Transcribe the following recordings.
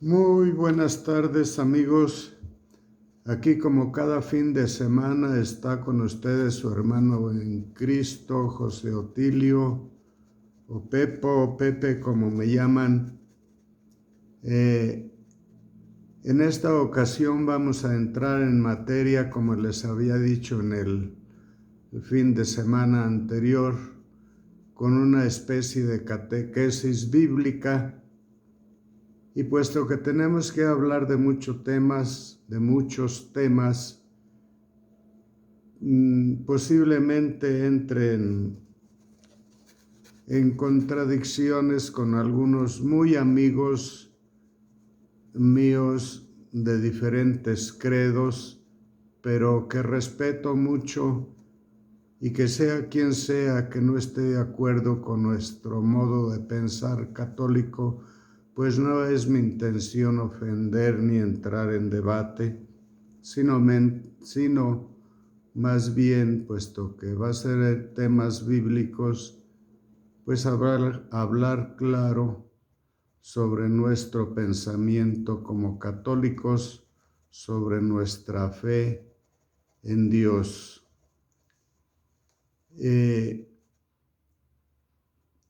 Muy buenas tardes, amigos. Aquí como cada fin de semana está con ustedes su hermano en Cristo, José Otilio, o Pepo, o Pepe como me llaman. En esta ocasión vamos a entrar en materia, como les había dicho en el fin de semana anterior, con una especie de catequesis bíblica. Y puesto que tenemos que hablar de muchos temas, posiblemente entren en contradicciones con algunos muy amigos míos de diferentes credos, pero que respeto mucho, y que sea quien sea que no esté de acuerdo con nuestro modo de pensar católico, pues no es mi intención ofender ni entrar en debate, sino más bien, puesto que va a ser temas bíblicos, pues hablar claro sobre nuestro pensamiento como católicos, sobre nuestra fe en Dios.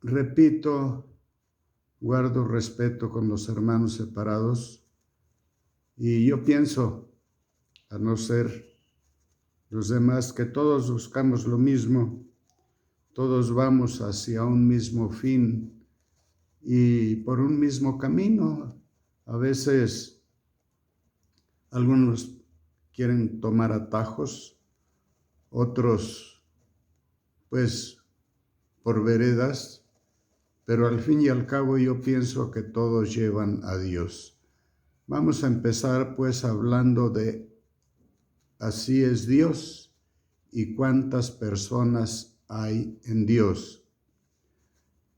Repito, guardo respeto con los hermanos separados, y yo pienso, a no ser los demás, que todos buscamos lo mismo, todos vamos hacia un mismo fin y por un mismo camino. A veces algunos quieren tomar atajos, otros pues por veredas, pero al fin y al cabo yo pienso que todos llevan a Dios. Vamos a empezar pues hablando de así es Dios y cuántas personas hay en Dios.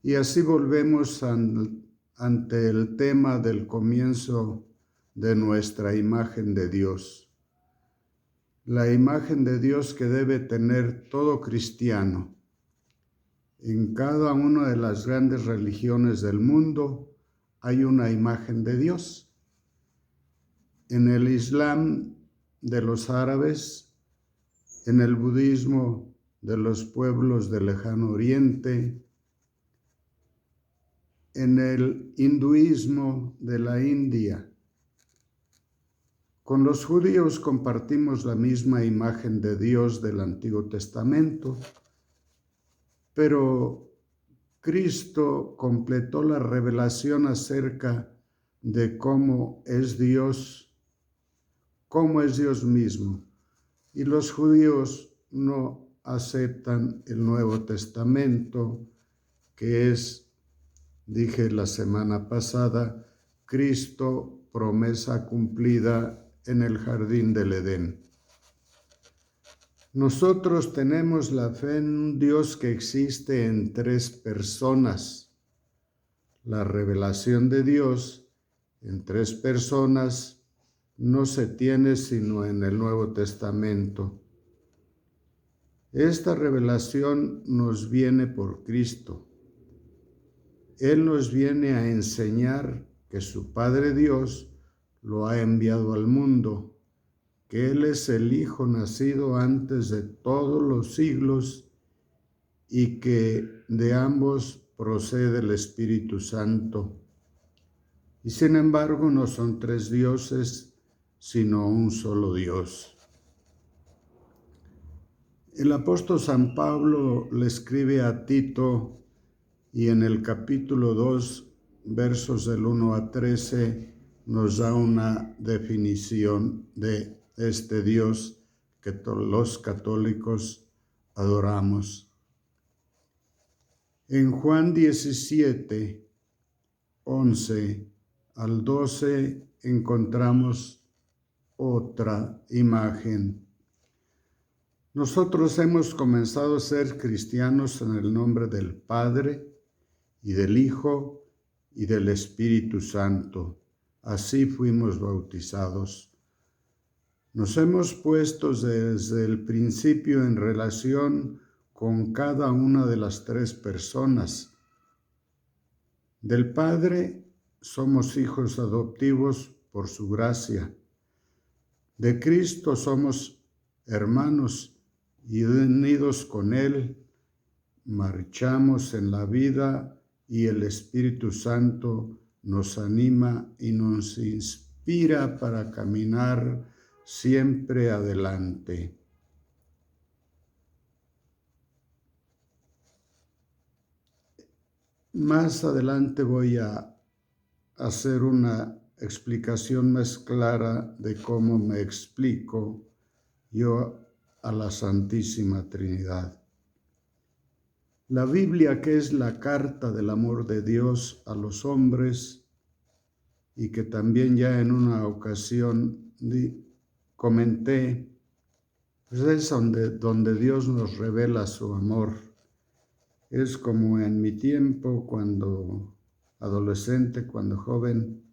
Y así volvemos ante el tema del comienzo de nuestra imagen de Dios. La imagen de Dios que debe tener todo cristiano. En cada una de las grandes religiones del mundo hay una imagen de Dios. En el Islam de los árabes, en el budismo de los pueblos del Lejano Oriente, en el hinduismo de la India. Con los judíos compartimos la misma imagen de Dios del Antiguo Testamento, pero Cristo completó la revelación acerca de cómo es Dios mismo, y los judíos no aceptan el Nuevo Testamento, que es, dije la semana pasada, Cristo, promesa cumplida en el jardín del Edén. Nosotros tenemos la fe en un Dios que existe en tres personas. La revelación de Dios en tres personas no se tiene sino en el Nuevo Testamento. Esta revelación nos viene por Cristo. Él nos viene a enseñar que su Padre Dios lo ha enviado al mundo, que Él es el Hijo nacido antes de todos los siglos y que de ambos procede el Espíritu Santo. Y sin embargo no son tres dioses, sino un solo Dios. El apóstol San Pablo le escribe a Tito, y en el capítulo 2, versos del 1 a 13, nos da una definición de este Dios que los católicos adoramos. En Juan 17, 11 al 12 encontramos otra imagen. Nosotros hemos comenzado a ser cristianos en el nombre del Padre y del Hijo y del Espíritu Santo. Así fuimos bautizados. Nos hemos puesto desde el principio en relación con cada una de las tres personas. Del Padre somos hijos adoptivos por su gracia. De Cristo somos hermanos y unidos con Él, marchamos en la vida y el Espíritu Santo nos anima y nos inspira para caminar siempre adelante. Más adelante voy a hacer una explicación más clara de cómo me explico yo a la Santísima Trinidad. La Biblia, que es la carta del amor de Dios a los hombres, y que también ya en una ocasión comenté, pues es donde Dios nos revela su amor. Es como en mi tiempo, cuando adolescente, cuando joven,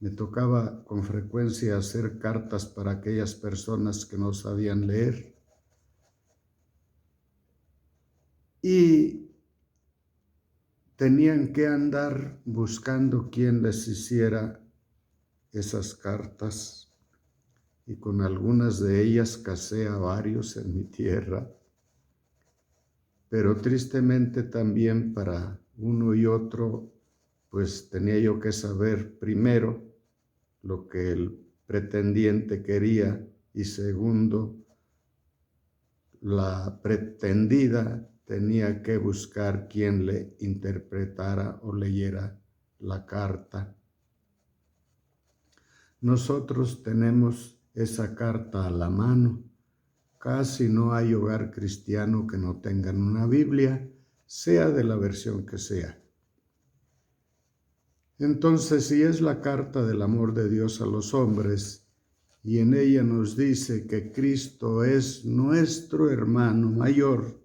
me tocaba con frecuencia hacer cartas para aquellas personas que no sabían leer. Y tenían que andar buscando quién les hiciera esas cartas. Y con algunas de ellas casé a varios en mi tierra. Pero tristemente también para uno y otro, pues tenía yo que saber primero lo que el pretendiente quería y segundo, la pretendida tenía que buscar quien le interpretara o leyera la carta. Nosotros tenemos esa carta a la mano. Casi no hay hogar cristiano que no tengan una Biblia, sea de la versión que sea. Entonces, si es la carta del amor de Dios a los hombres, y en ella nos dice que Cristo es nuestro hermano mayor,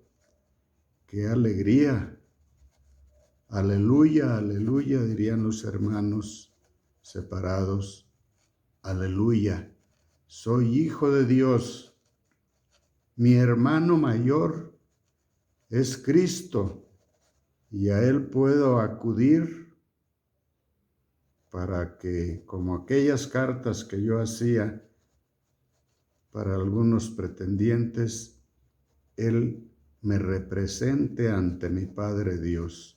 ¡qué alegría! Aleluya, aleluya, dirían los hermanos separados. Aleluya, soy hijo de Dios. Mi hermano mayor es Cristo y a Él puedo acudir para que, como aquellas cartas que yo hacía para algunos pretendientes, Él me represente ante mi Padre Dios.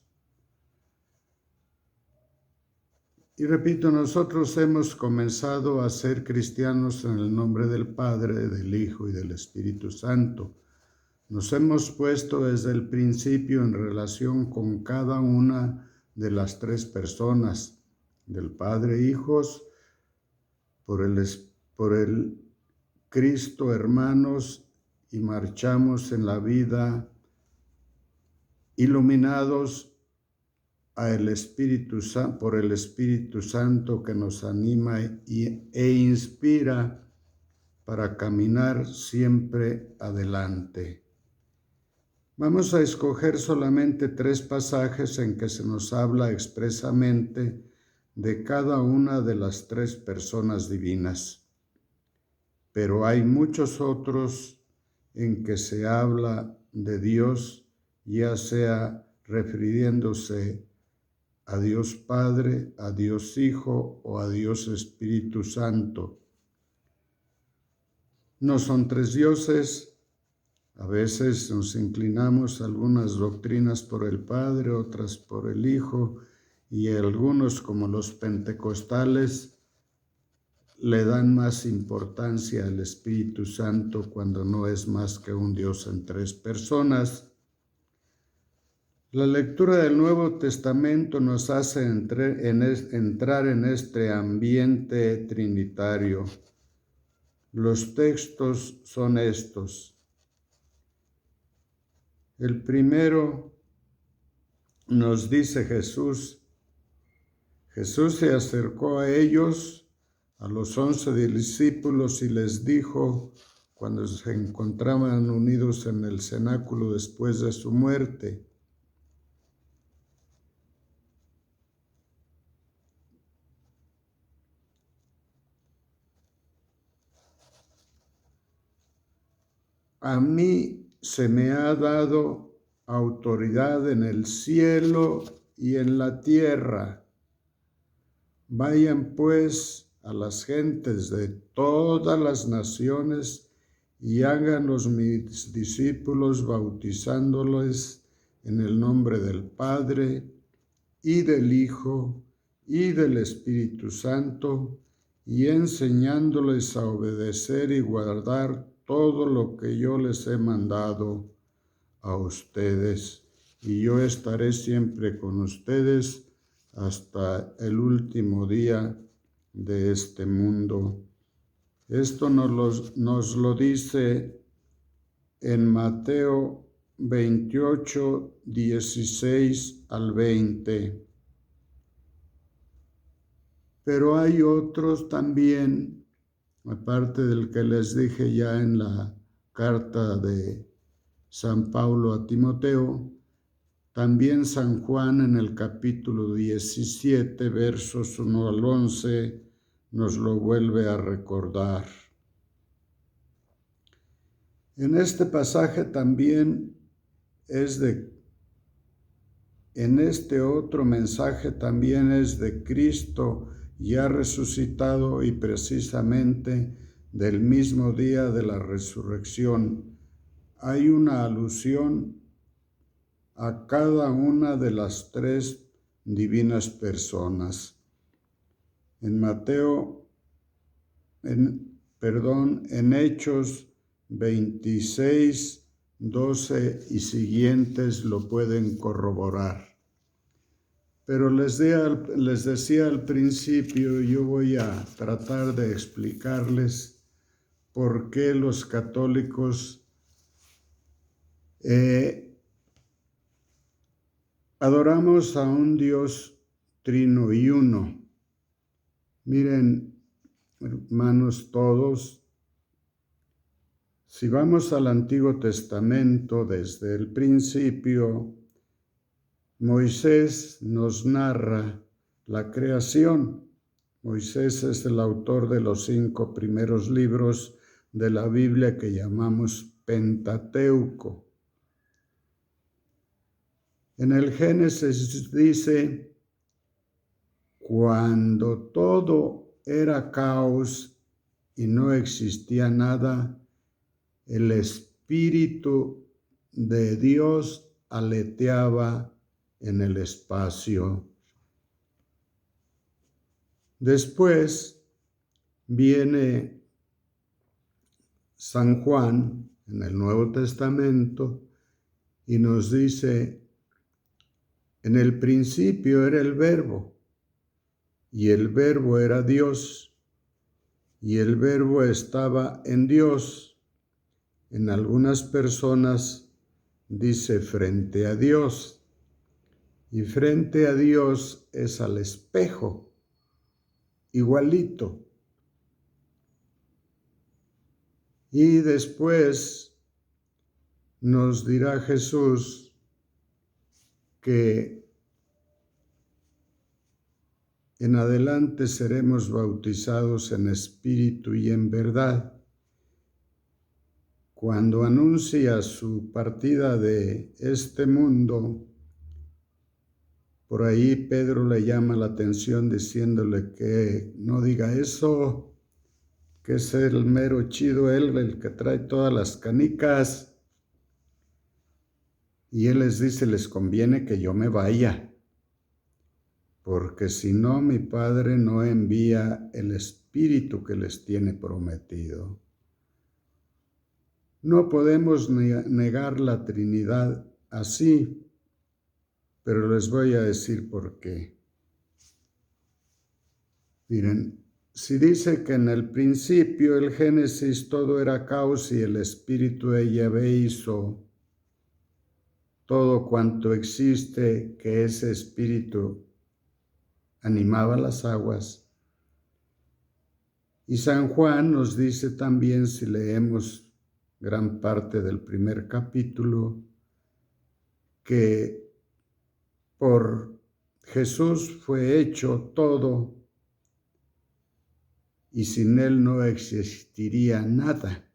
Y repito, nosotros hemos comenzado a ser cristianos en el nombre del Padre, del Hijo y del Espíritu Santo. Nos hemos puesto desde el principio en relación con cada una de las tres personas, del Padre, Hijos, por el Cristo, hermanos, y marchamos en la vida iluminados por el Espíritu Santo que nos anima e inspira para caminar siempre adelante. Vamos a escoger solamente 3 pasajes en que se nos habla expresamente de cada una de las 3 personas divinas. Pero hay muchos otros en que se habla de Dios, ya sea refiriéndose a Dios Padre, a Dios Hijo o a Dios Espíritu Santo. No son 3 dioses. A veces nos inclinamos a algunas doctrinas por el Padre, otras por el Hijo, y algunos, como los pentecostales, le dan más importancia al Espíritu Santo cuando no es más que un Dios en 3 personas. La lectura del Nuevo Testamento nos hace entrar en este ambiente trinitario. Los textos son estos. El primero nos dice Jesús se acercó a ellos, a los 11 discípulos, y les dijo, cuando se encontraban unidos en el cenáculo después de su muerte: a mí se me ha dado autoridad en el cielo y en la tierra. Vayan pues a las gentes de todas las naciones y háganlos mis discípulos, bautizándoles en el nombre del Padre y del Hijo y del Espíritu Santo, y enseñándoles a obedecer y guardar todo lo que yo les he mandado a ustedes. Y yo estaré siempre con ustedes hasta el último día de este mundo. Esto nos lo dice en Mateo 28, 16 al 20. Pero hay otros también, aparte del que les dije ya en la carta de San Pablo a Timoteo, también San Juan en el capítulo 17, versos 1 al 11, nos lo vuelve a recordar. En este pasaje también en este otro mensaje también es de Cristo ya resucitado y precisamente del mismo día de la resurrección. Hay una alusión a cada una de las tres divinas personas. En en Hechos 26, 12 y siguientes lo pueden corroborar. Pero les decía al principio, yo voy a tratar de explicarles por qué los católicos adoramos a un Dios trino y uno. Miren, hermanos todos, si vamos al Antiguo Testamento desde el principio, Moisés nos narra la creación. Moisés es el autor de los 5 primeros libros de la Biblia que llamamos Pentateuco. En el Génesis dice, cuando todo era caos y no existía nada, el Espíritu de Dios aleteaba en el espacio. Después viene San Juan en el Nuevo Testamento y nos dice, en el principio era el Verbo, y el Verbo era Dios, y el Verbo estaba en Dios. En algunas personas dice frente a Dios, y frente a Dios es al espejo, igualito. Y después nos dirá Jesús que en adelante seremos bautizados en espíritu y en verdad. Cuando anuncia su partida de este mundo, por ahí Pedro le llama la atención diciéndole que no diga eso, que es el mero chido, él el que trae todas las canicas. Y él les dice, les conviene que yo me vaya, porque si no, mi Padre no envía el Espíritu que les tiene prometido. No podemos negar la Trinidad así, pero les voy a decir por qué. Miren, si dice que en el principio, el Génesis, todo era caos y el Espíritu de Yahvé hizo todo cuanto existe, que ese Espíritu animaba las aguas. Y San Juan nos dice también, si leemos gran parte del primer capítulo, que por Jesús fue hecho todo y sin él no existiría nada.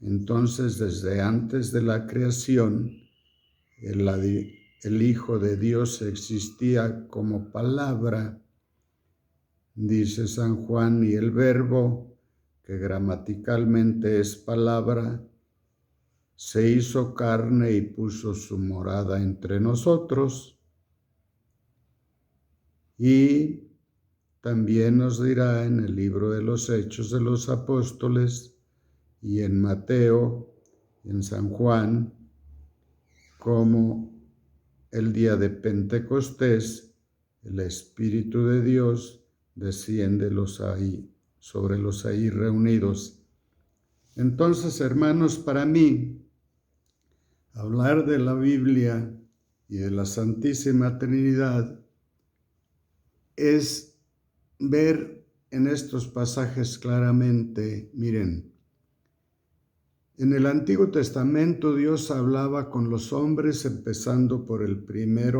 Entonces, desde antes de la creación, el Hijo de Dios existía como palabra Dice San Juan, y el verbo, que gramaticalmente es palabra, se hizo carne y puso su morada entre nosotros. Y también nos dirá en el libro de los Hechos de los Apóstoles y en Mateo y en San Juan, cómo el día de Pentecostés el Espíritu de Dios desciende sobre los ahí reunidos. Entonces, hermanos, para mí, hablar de la Biblia y de la Santísima Trinidad es ver en estos pasajes claramente, miren, en el Antiguo Testamento Dios hablaba con los hombres empezando por el primer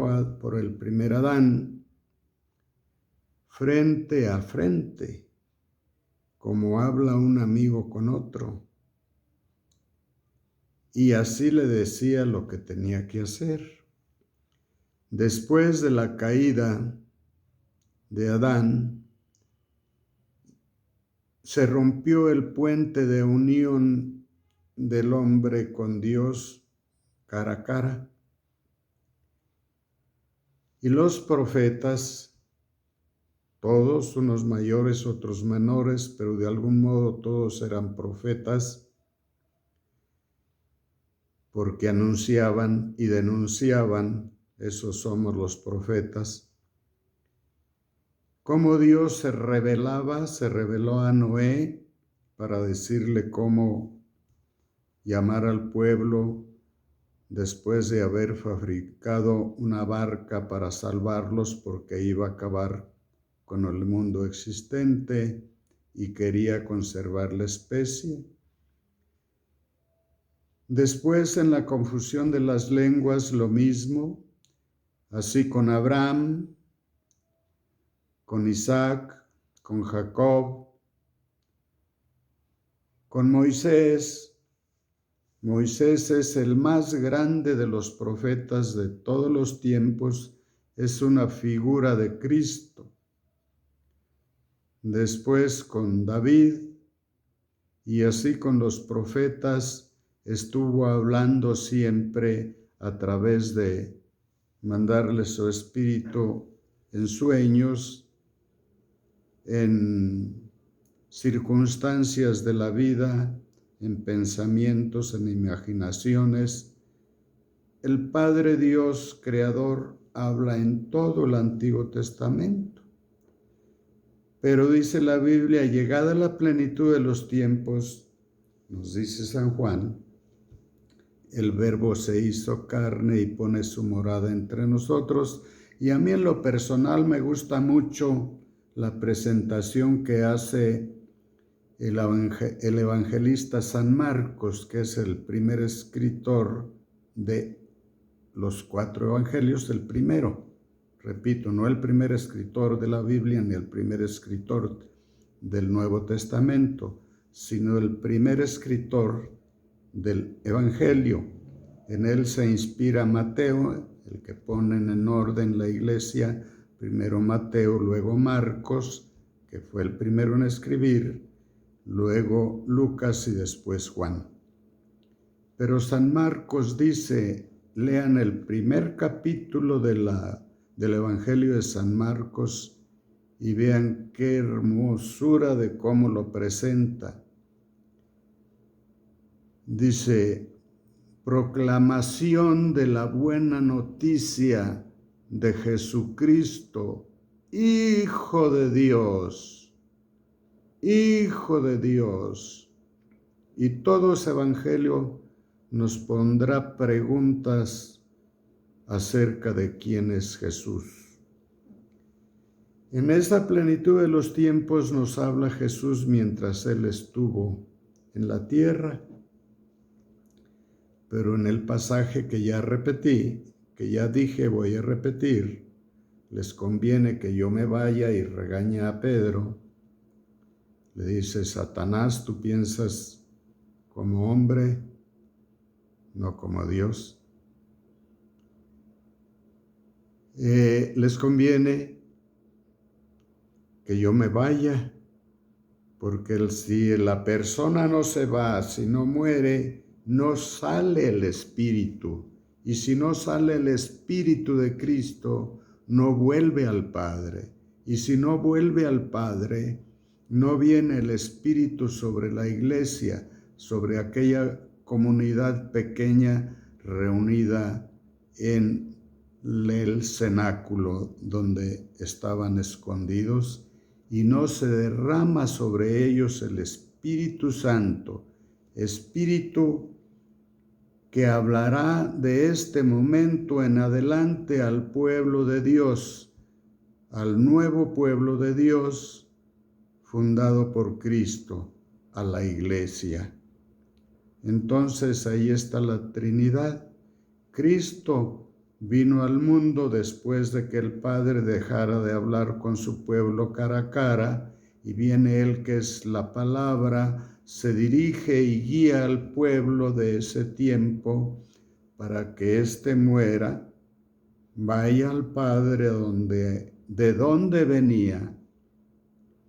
Adán, frente a frente, como habla un amigo con otro. Y así le decía lo que tenía que hacer. Después de la caída de Adán, se rompió el puente de unión del hombre con Dios cara a cara. Y los profetas, todos unos mayores, otros menores, pero de algún modo todos eran profetas, porque anunciaban y denunciaban, esos somos los profetas, cómo Dios se reveló a Noé para decirle cómo llamar al pueblo después de haber fabricado una barca para salvarlos porque iba a acabar con el mundo existente y quería conservar la especie. Después, en la confusión de las lenguas, lo mismo, así con Abraham, con Isaac, con Jacob, con Moisés. Moisés es el más grande de los profetas de todos los tiempos, es una figura de Cristo. Después con David, y así con los profetas, estuvo hablando siempre a través de mandarle su espíritu en sueños, en circunstancias de la vida, en pensamientos, en imaginaciones. El Padre Dios Creador habla en todo el Antiguo Testamento. Pero dice la Biblia, llegada la plenitud de los tiempos, nos dice San Juan, el Verbo se hizo carne y pone su morada entre nosotros. Y a mí en lo personal me gusta mucho la presentación que hace el evangelista San Marcos, que es el primer escritor de los 4 evangelios, el primero. Repito, no el primer escritor de la Biblia ni el primer escritor del Nuevo Testamento, sino el primer escritor del Evangelio. En él se inspira Mateo, el que ponen en orden la iglesia, primero Mateo, luego Marcos, que fue el primero en escribir, luego Lucas y después Juan. Pero San Marcos dice, lean el primer capítulo del Evangelio de San Marcos y vean qué hermosura de cómo lo presenta. Dice, proclamación de la buena noticia de Jesucristo, Hijo de Dios, Hijo de Dios. Y todo ese evangelio nos pondrá preguntas acerca de quién es Jesús. En esta plenitud de los tiempos nos habla Jesús mientras Él estuvo en la tierra. Pero en el pasaje que ya repetí, que ya dije voy a repetir, les conviene que yo me vaya y regañe a Pedro. Le dice, Satanás, tú piensas como hombre, no como Dios. Les conviene que yo me vaya, porque si la persona no se va, si no muere, no sale el Espíritu. Y si no sale el Espíritu de Cristo, no vuelve al Padre. Y si no vuelve al Padre, no viene el Espíritu sobre la iglesia, sobre aquella comunidad pequeña reunida en el cenáculo donde estaban escondidos, y no se derrama sobre ellos el Espíritu Santo, Espíritu que hablará de este momento en adelante al pueblo de Dios, al nuevo pueblo de Dios fundado por Cristo, a la iglesia. Entonces ahí está la Trinidad. Cristo vino al mundo después de que el Padre dejara de hablar con su pueblo cara a cara, y viene Él, que es la palabra, se dirige y guía al pueblo de ese tiempo para que éste muera, vaya al Padre de donde venía,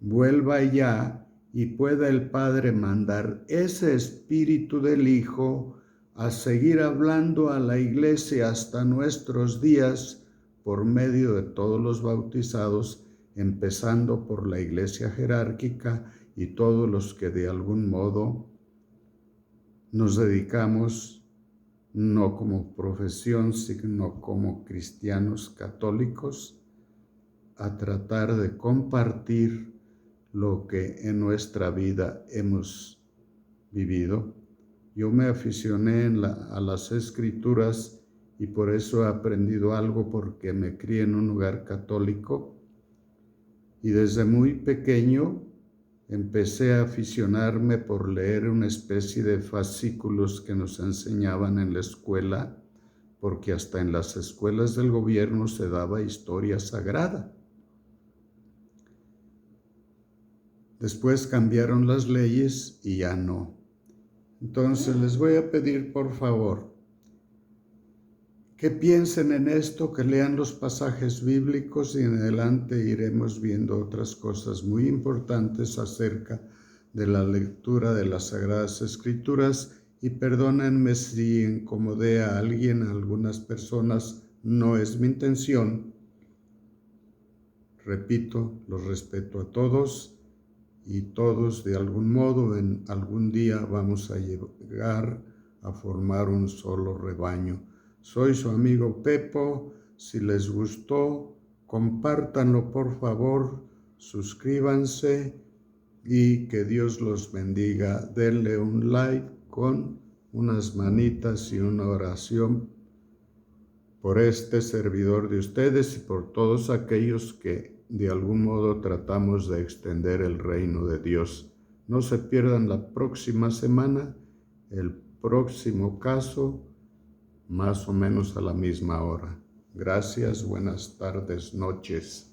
vuelva allá y pueda el Padre mandar ese Espíritu del Hijo a seguir hablando a la iglesia hasta nuestros días por medio de todos los bautizados, empezando por la iglesia jerárquica y todos los que de algún modo nos dedicamos, no como profesión, sino como cristianos católicos, a tratar de compartir lo que en nuestra vida hemos vivido. Yo me aficioné a las Escrituras y por eso he aprendido algo, porque me crié en un lugar católico y desde muy pequeño empecé a aficionarme por leer una especie de fascículos que nos enseñaban en la escuela, porque hasta en las escuelas del gobierno se daba historia sagrada. Después cambiaron las leyes y ya no. Entonces les voy a pedir, por favor, que piensen en esto, que lean los pasajes bíblicos, y en adelante iremos viendo otras cosas muy importantes acerca de la lectura de las Sagradas Escrituras. Y perdónenme si incomodé a alguien, a algunas personas, no es mi intención. Repito, los respeto a todos, y todos de algún modo en algún día vamos a llegar a formar un solo rebaño. Soy su amigo Pepo. Si les gustó, compártanlo por favor, suscríbanse y que Dios los bendiga. Denle un like con unas manitas y una oración por este servidor de ustedes y por todos aquellos que de algún modo tratamos de extender el reino de Dios. No se pierdan la próxima semana, el próximo caso, más o menos a la misma hora. Gracias, buenas tardes, noches.